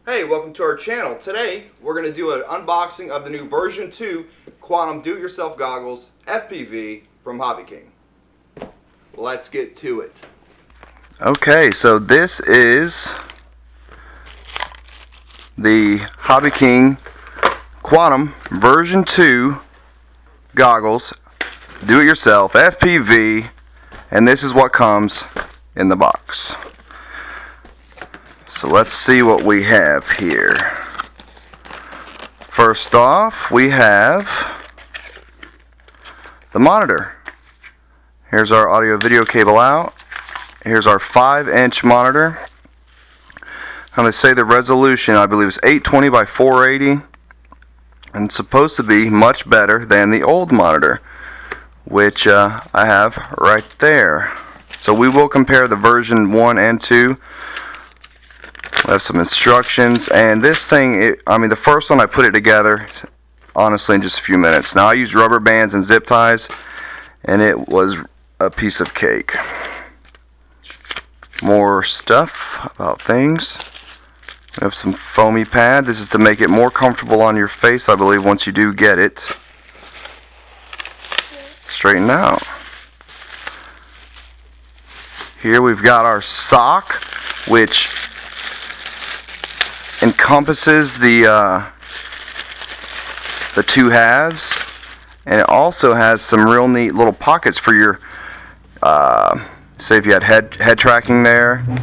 Hey, welcome to our channel. Today we're going to do an unboxing of the new version 2 Quantum do-it-yourself goggles FPV from Hobby King. Let's get to it. Okay, so this is the Hobby King Quantum version 2 goggles do-it-yourself FPV, and this is what comes in the box. So let's see what we have here. First off, we have the monitor. Here's our audio video cable out. Here's our 5-inch monitor. And they say the resolution, I believe, is 820 by 480. And it's supposed to be much better than the old monitor, which I have right there. So we will compare the version 1 and 2. We have some instructions, and this thing, the first one I put it together, honestly, in just a few minutes. Now I used rubber bands and zip ties, and it was a piece of cake. More stuff about things. We have some foamy pad. This is to make it more comfortable on your face, I believe, once you do get it straightened out. Here we've got our sock, which encompasses the two halves, and it also has some real neat little pockets for your say if you had head tracking there. We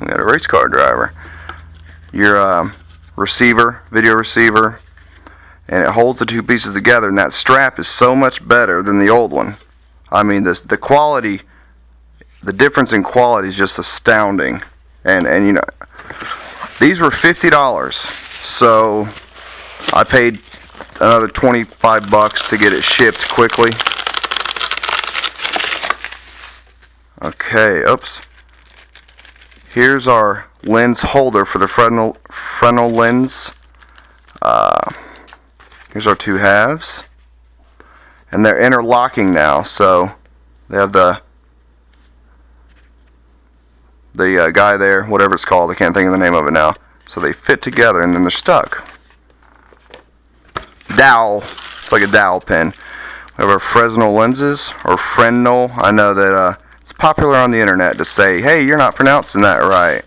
got a race car driver, your video receiver, and it holds the two pieces together, and that strap is so much better than the old one. I mean, the quality, the difference in quality is just astounding. And you know, these were $50, so I paid another $25 to get it shipped quickly. Okay, oops. Here's our lens holder for the frontal lens. Here's our two halves, and they're interlocking now, so they have the guy there, whatever it's called, I can't think of the name of it now. So they fit together and then they're stuck. Dowel, it's like a dowel pin. We have our Fresnel lenses, or Fresnel. I know that it's popular on the internet to say, hey, you're not pronouncing that right.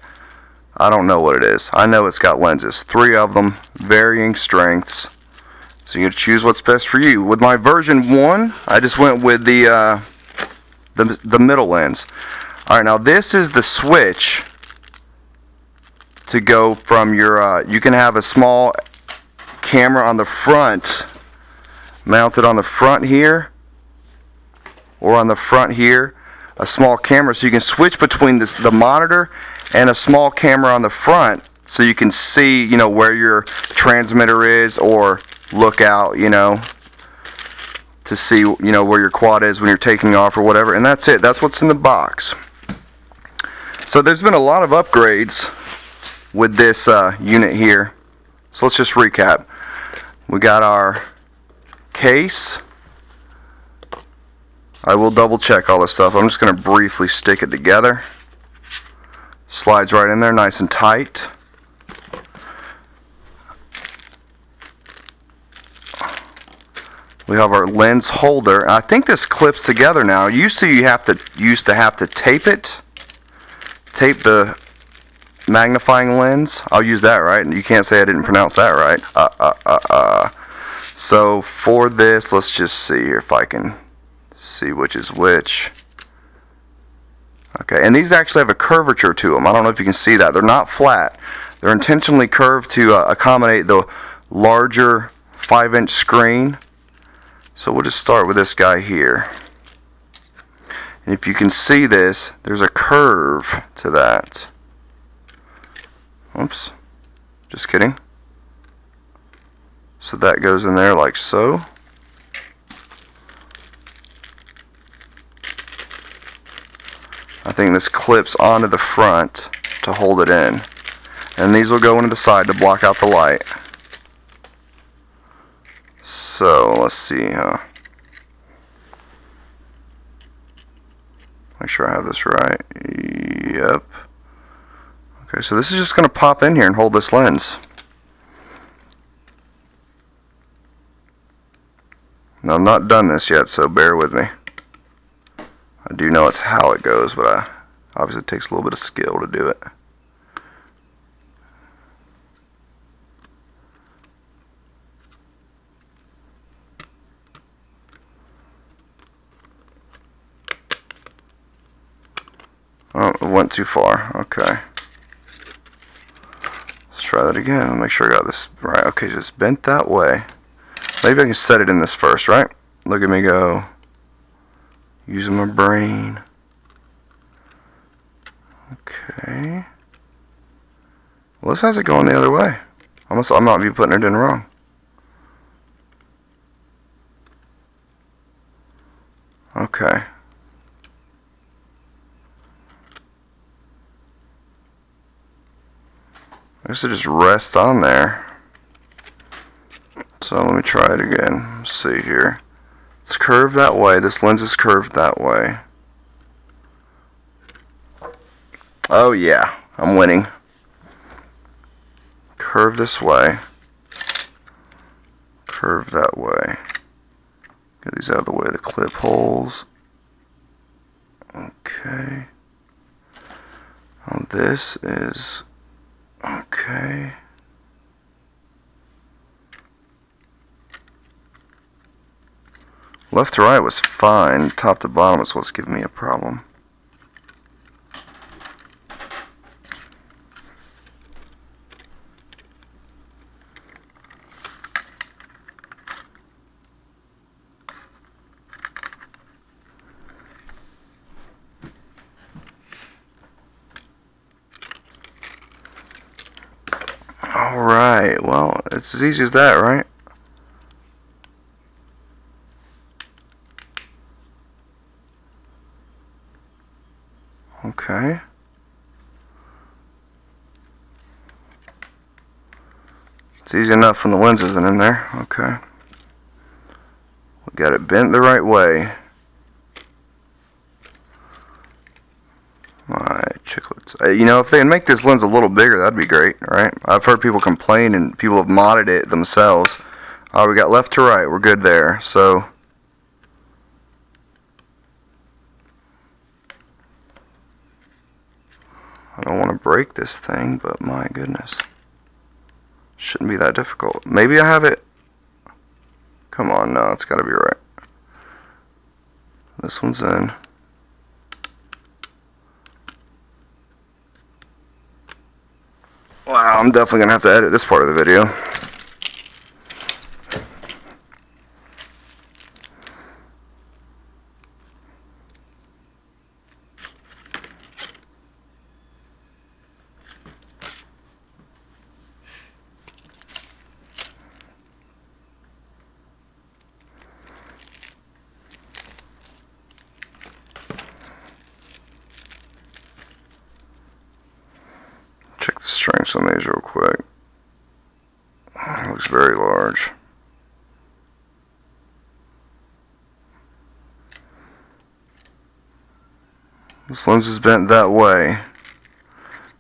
I don't know what it is. I know it's got lenses, 3 of them, varying strengths. So you get to choose what's best for you. With my version 1, I just went with the middle lens. Alright, now this is the switch to go from your, you can have a small camera on the front, mounted on the front here, or on the front here, a small camera, so you can switch between the monitor and a small camera on the front, so you can see, you know, where your transmitter is, or look out, you know, to see, you know, where your quad is when you're taking off or whatever. And that's it. That's what's in the box. So there's been a lot of upgrades with this unit here. So let's just recap. We got our case. I will double check all this stuff. I'm just going to briefly stick it together. Slides right in there nice and tight. We have our lens holder. I think this clips together now. Used to have to tape it. Tape the magnifying lens. I'll use that, right? You can't say I didn't pronounce that right. So for this, let's just see here if I can see which is which. Okay, and these actually have a curvature to them. I don't know if you can see that. They're not flat. They're intentionally curved to accommodate the larger 5-inch screen. So we'll just start with this guy here. And if you can see this, there's a curve to that. Oops, just kidding. So that goes in there like so. I think this clips onto the front to hold it in. And these will go into the side to block out the light. So let's see, make sure I have this right. Yep. Okay, Okay, so this is just going to pop in here and hold this lens. Now, I'm not done this yet, so bear with me. I do know it's how it goes, but obviously it takes a little bit of skill to do it. Oh, it went too far. Okay. Let's try that again. Make sure I got this right. Okay, just bent that way. Maybe I can set it in this first, right? Look at me go. Using my brain. Okay. Well, this has it going the other way. I might be putting it in wrong. Okay. I guess it just rests on there. So let me try it again. Let's see here. It's curved that way. This lens is curved that way. Oh yeah, I'm winning. Curve this way. Curve that way. Get these out of the way of the clip holes. Okay. Now this is okay. Left to right was fine. Top to bottom is what's giving me a problem. Alright, well, it's as easy as that, right? Okay. It's easy enough when the lens isn't in there. Okay. We got it bent the right way. My chiclets. You know, if they can make this lens a little bigger, that'd be great, right? I've heard people complain and people have modded it themselves. We got left to right. We're good there. So I don't want to break this thing, but my goodness. Shouldn't be that difficult. Maybe I have it. Come on, no, it's got to be right. This one's in. Wow, I'm definitely going to have to edit this part of the video. Check the strengths on these real quick. It looks very large. This lens is bent that way.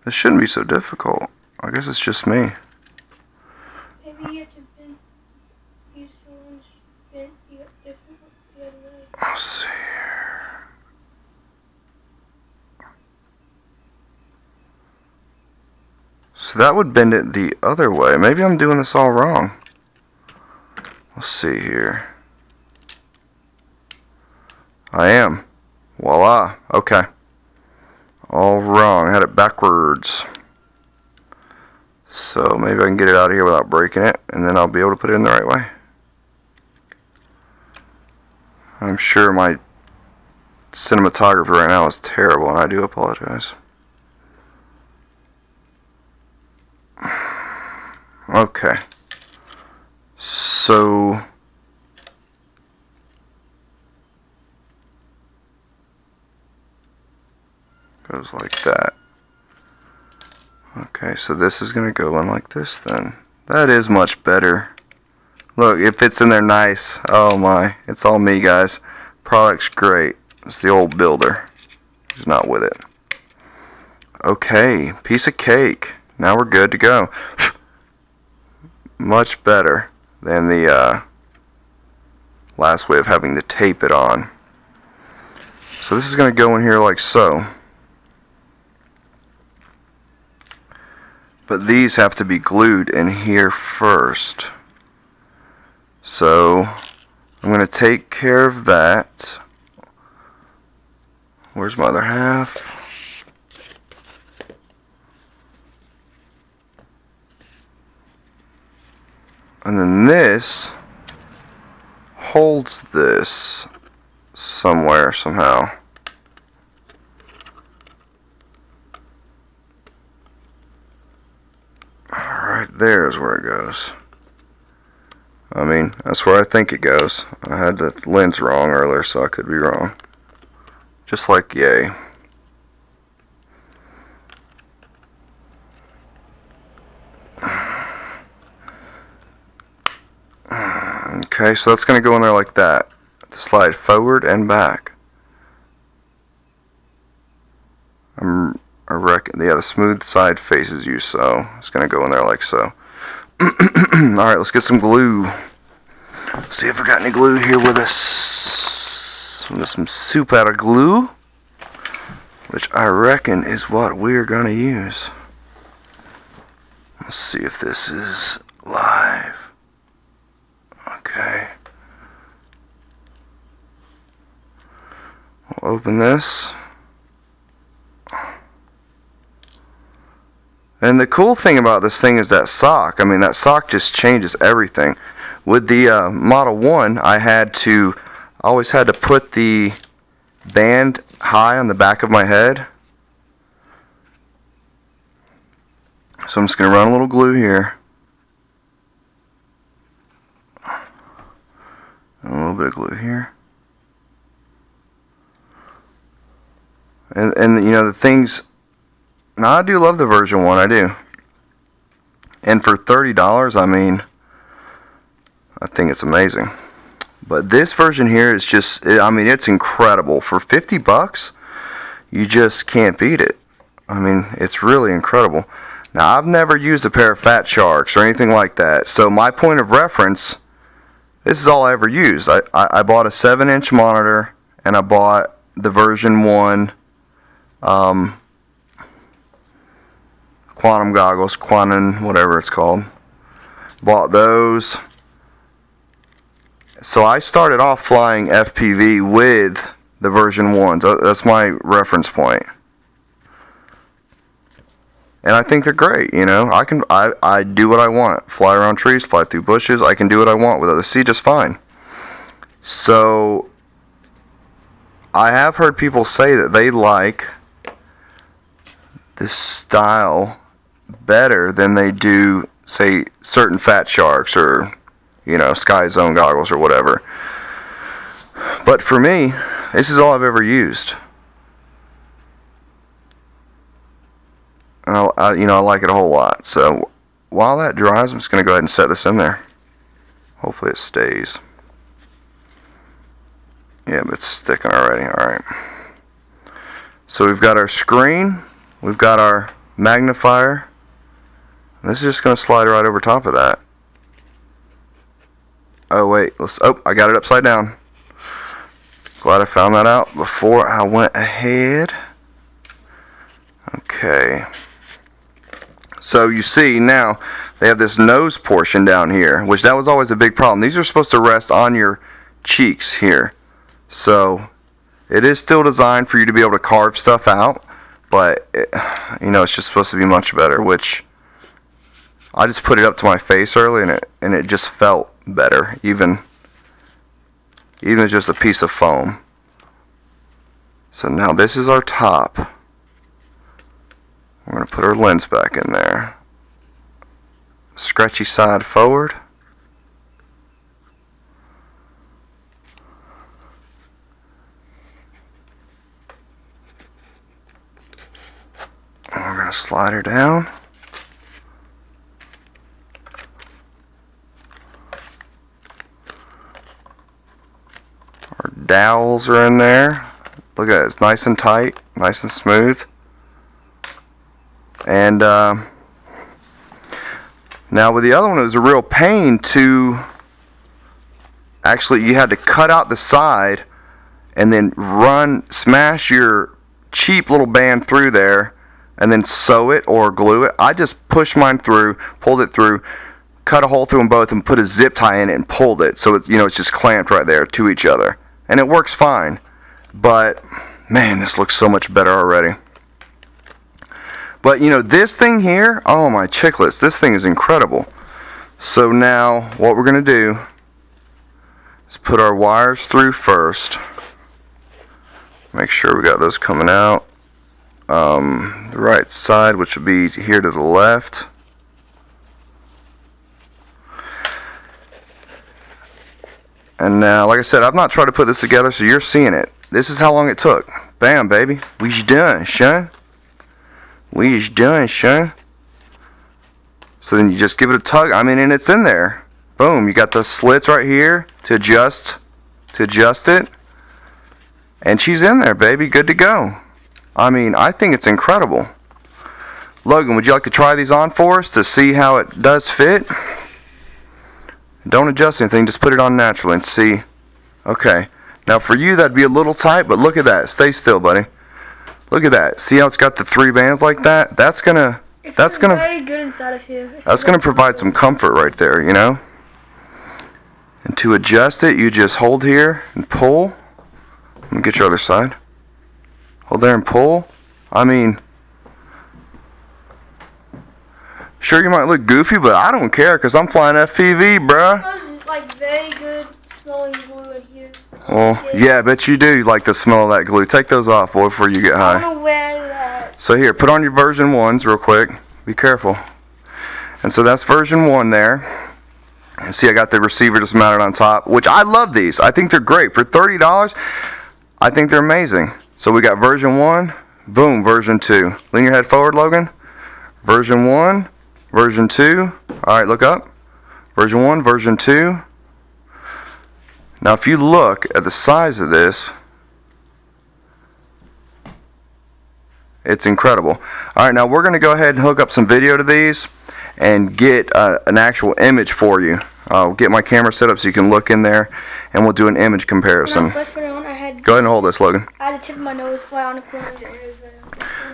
This shouldn't be so difficult. I guess it's just me. Maybe you have to bend these ones bent the other way. I'll see here. So that would bend it the other way. Maybe I'm doing this all wrong. Let's see here. I am. Voila. Okay. All wrong. I had it backwards. So maybe I can get it out of here without breaking it, and then I'll be able to put it in the right way. I'm sure my cinematography right now is terrible, and I do apologize. Okay. So goes like that. Okay, so this is gonna go in like this then. That is much better. Look, it fits in there nice. Oh my, it's all me, guys. Product's great. It's the old builder. He's not with it. Okay, piece of cake. Now we're good to go. Much better than the last way of having to tape it on. So this is going to go in here like so. But these have to be glued in here first. So I'm going to take care of that. Where's my other half? And then this holds this somewhere, somehow. Right there is where it goes. I mean, that's where I think it goes. I had the lens wrong earlier, so I could be wrong. Just like yay. Okay, so that's going to go in there like that. Slide forward and back. I reckon, yeah, the smooth side faces you, so it's going to go in there like so. Alright, let's get some glue. See if we got any glue here with us. We got some soup out of glue, which I reckon is what we're going to use. Let's see if this is live. Okay. We'll open this. And the cool thing about this thing is that sock. I mean, that sock just changes everything. With the Model 1, I always had to put the band high on the back of my head. So I'm just going to run a little glue here. A little bit of glue here. And you know, the things... Now, I do love the version 1, I do. And for $30, I mean, I think it's amazing. But this version here is just, I mean, it's incredible. For 50 bucks, you just can't beat it. I mean, it's really incredible. Now, I've never used a pair of Fat Sharks or anything like that. So my point of reference, this is all I ever used. I bought a 7-inch monitor, and I bought the version 1 Quantum goggles, Quanum, whatever it's called. Bought those. So I started off flying FPV with the version 1s. That's my reference point. And I think they're great, you know. I do what I want. Fly around trees, fly through bushes. I can do what I want with it. The sea just fine. So I have heard people say that they like this style better than they do, say, certain Fat Sharks or, you know, Sky Zone goggles or whatever. But for me, this is all I've ever used. And I like it a whole lot. So while that dries, I'm just going to go ahead and set this in there. Hopefully it stays. Yeah, but it's sticking already. Alright. So we've got our screen. We've got our magnifier. This is just going to slide right over top of that. Oh wait, I got it upside down. Glad I found that out before I went ahead. Okay. So you see now they have this nose portion down here, which that was always a big problem. These are supposed to rest on your cheeks here. So it is still designed for you to be able to carve stuff out, but you know, it's just supposed to be much better, which I just put it up to my face early and it just felt better, even as just a piece of foam. So now this is our top. We're going to put our lens back in there. Stretchy side forward. And we're going to slide her down. Our dowels are in there. Look at it, it's nice and tight, nice and smooth. And now with the other one, it was a real pain to actually, you had to cut out the side and then smash your cheap little band through there and then sew it or glue it. I just pushed mine through, pulled it through, cut a hole through them both and put a zip tie in it and pulled it, so it's, you know, it's just clamped right there to each other, and it works fine. But man, this looks so much better already. But you know, this thing here, oh my chicklets, this thing is incredible. So now what we're gonna do is put our wires through first. Make sure we got those coming out the right side, which would be here to the left. And now, like I said, I've not tried to put this together, so you're seeing it. This is how long it took. Bam, baby. We's done, son. We's done, son. So then you just give it a tug. I mean, and it's in there. Boom. You got the slits right here to adjust it. And she's in there, baby. Good to go. I mean, I think it's incredible. Logan, would you like to try these on for us to see how it does fit? Don't adjust anything, just put it on naturally and see. Okay. Now for you, that'd be a little tight, but look at that. Stay still, buddy. Look at that. See how it's got the 3 bands like that? That's gonna very good inside of here. That's gonna provide some comfort right there, you know? And to adjust it, you just hold here and pull. Let me get your other side. Hold there and pull. I mean, sure, you might look goofy, but I don't care because I'm flying FPV, bruh. It smells like very good smelling glue in here. Well, yeah, I bet you do like the smell of that glue. Take those off, boy, before you get high. I want to wear that. So here, put on your version 1s real quick. Be careful. And so that's version 1 there. And see, I got the receiver just mounted on top, which I love these. I think they're great. For $30, I think they're amazing. So we got version 1, boom, version 2. Lean your head forward, Logan. Version 1. Version 2. Alright, look up. Version 1, version 2. Now if you look at the size of this, it's incredible. Alright, now we're going to go ahead and hook up some video to these and get an actual image for you. I'll get my camera set up so you can look in there and we'll do an image comparison. When I first put it on, go ahead and hold this, Logan. I had the tip of my nose right on the corner of your ears.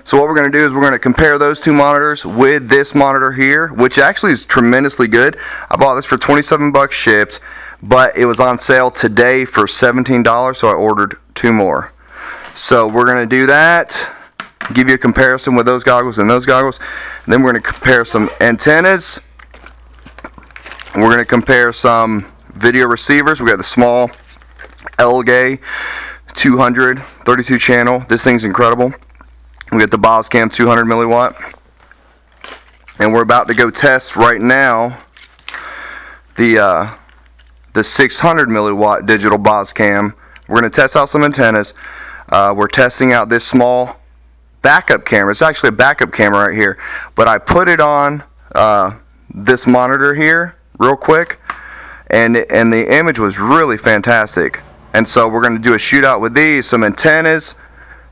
So what we're going to do is we're going to compare those 2 monitors with this monitor here, which actually is tremendously good. I bought this for 27 bucks shipped, but it was on sale today for $17, so I ordered 2 more. So we're going to do that, give you a comparison with those goggles and those goggles, and then we're going to compare some antennas. We're going to compare some video receivers. We got the small LG 200 32 channel. This thing's incredible. We got the Boscam 200 milliwatt, and we're about to go test right now the 600 milliwatt digital Boscam. We're going to test out some antennas. We're testing out this small backup camera. It's actually a backup camera right here, but I put it on this monitor here real quick, and the image was really fantastic. And so we're going to do a shootout with these, some antennas,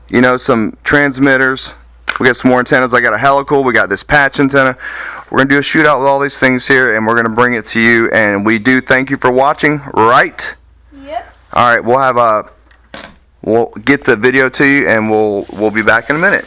you know, some transmitters. We got some more antennas. I got a helical. We got this patch antenna. We're going to do a shootout with all these things here, and we're going to bring it to you. And we do thank you for watching, right? Yep. All right, we'll get the video to you, and we'll be back in a minute.